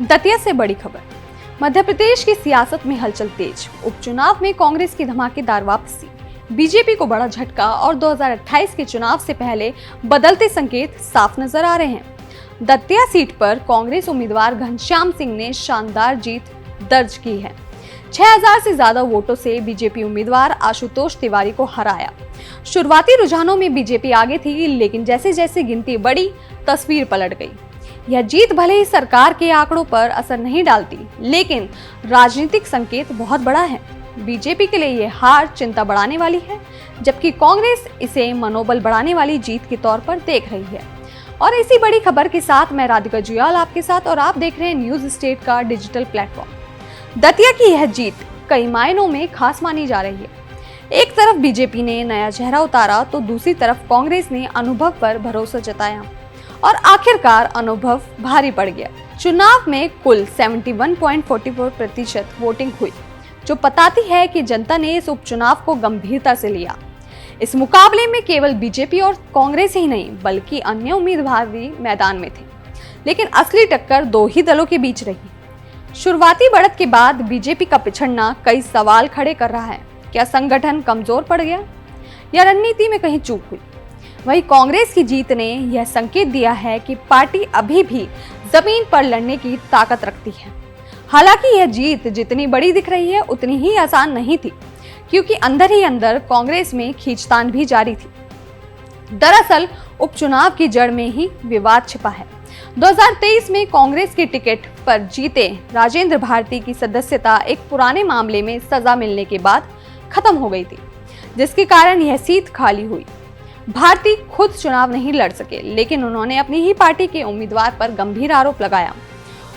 दतिया से बड़ी खबर। मध्य प्रदेश की सियासत में हलचल तेज। उपचुनाव में कांग्रेस की धमाकेदार वापसी, बीजेपी को बड़ा झटका और 2028 के चुनाव से पहले बदलते संकेत साफ नजर आ रहे हैं। दतिया सीट पर कांग्रेस उम्मीदवार घनश्याम सिंह ने शानदार जीत दर्ज की है। 6000 से ज्यादा वोटों से बीजेपी उम्मीदवार आशुतोष तिवारी को हराया। शुरुआती रुझानों में बीजेपी आगे थी, लेकिन जैसे जैसे गिनती बढ़ी, तस्वीर पलट गई। यह जीत भले ही सरकार के आंकड़ों पर असर नहीं डालती, लेकिन राजनीतिक संकेत बहुत बड़ा है। बीजेपी के लिए यह हार चिंता बढ़ाने वाली है, जबकि कांग्रेस इसे मनोबल बढ़ाने वाली जीत के तौर पर देख रही है। और इसी बड़ी खबर के साथ मैं राधिका जुयाल आपके साथ, और आप देख रहे हैं न्यूज स्टेट का डिजिटल प्लेटफॉर्म। दतिया की यह जीत कई मायनों में खास मानी जा रही है। एक तरफ बीजेपी ने नया चेहरा उतारा, तो दूसरी तरफ कांग्रेस ने अनुभव पर भरोसा जताया और आखिरकार अनुभव भारी पड़ गया। चुनाव में कुल 71.44% वोटिंग हुई, जो बताती है कि जनता ने इस उपचुनाव को गंभीरता से लिया। इस मुकाबले में केवल बीजेपी और कांग्रेस ही नहीं, बल्कि अन्य उम्मीदवार भी मैदान में थे, लेकिन असली टक्कर दो ही दलों के बीच रही। शुरुआती बढ़त के बाद बीजेपी का पिछड़ना कई सवाल खड़े कर रहा है। क्या संगठन कमजोर पड़ गया या रणनीति में कहीं चूक हुई? वहीं कांग्रेस की जीत ने यह संकेत दिया है कि पार्टी अभी भी जमीन पर लड़ने की ताकत रखती है। हालांकि यह जीत जितनी बड़ी दिख रही है, उतनी ही आसान नहीं थी, क्योंकि अंदर ही अंदर कांग्रेस में खींचतान भी जारी थी। दरअसल उपचुनाव की जड़ में ही विवाद छिपा है। 2023 में कांग्रेस के टिकट पर जीते राजेंद्र भारती की सदस्यता एक पुराने मामले में सजा मिलने के बाद खत्म हो गई थी, जिसके कारण यह सीट खाली हुई। भारती खुद चुनाव नहीं लड़ सके, लेकिन उन्होंने अपनी ही पार्टी के उम्मीदवार पर गंभीर आरोप लगाया।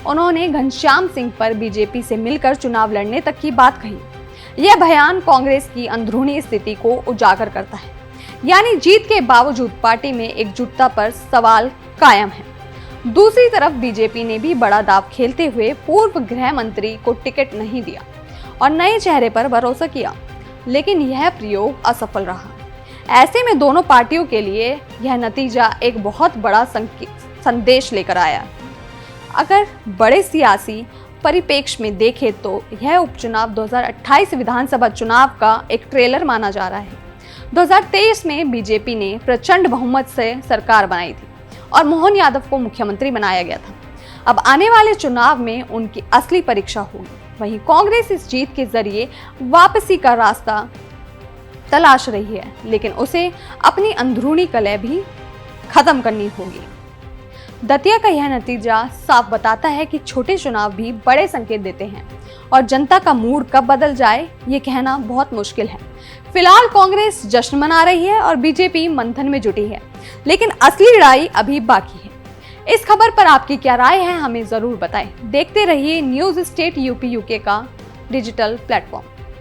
उन्होंने घनश्याम सिंह पर बीजेपी से मिलकर चुनाव लड़ने तक की बात कही। यह बयान कांग्रेस की अंदरूनी स्थिति को उजागर करता है, यानी जीत के बावजूद पार्टी में एकजुटता पर सवाल कायम है। दूसरी तरफ बीजेपी ने भी बड़ा दांव खेलते हुए पूर्व गृह मंत्री को टिकट नहीं दिया और नए चेहरे पर भरोसा किया, लेकिन यह प्रयोग असफल रहा। ऐसे में दोनों पार्टियों के लिए यह नतीजा एक बहुत बड़ा संदेश लेकर आया। अगर बड़े सियासी परिप्रेक्ष्य में देखें तो यह उपचुनाव 2028 विधानसभा चुनाव का एक ट्रेलर माना जा रहा है। 2023 में बीजेपी ने प्रचंड बहुमत से सरकार बनाई थी और मोहन यादव को मुख्यमंत्री बनाया गया था। अब आने वाले चुनाव में उनकी असली परीक्षा होगी। वहीं कांग्रेस इस जीत के जरिए वापसी का रास्ता तलाश रही है, लेकिन उसे अपनी अंदरूनी कलह भी खत्म करनी होगी। दतिया का यह नतीजा साफ बताता है कि छोटे चुनाव भी बड़े संकेत देते हैं, और जनता का मूड कब बदल जाए ये कहना बहुत मुश्किल है। फिलहाल कांग्रेस जश्न मना रही है और बीजेपी मंथन में जुटी है, लेकिन असली लड़ाई अभी बाकी है। इस खबर पर आपकी क्या राय है, हमें जरूर बताएं। देखते रहिए न्यूज स्टेट यूपी यूके का डिजिटल प्लेटफॉर्म।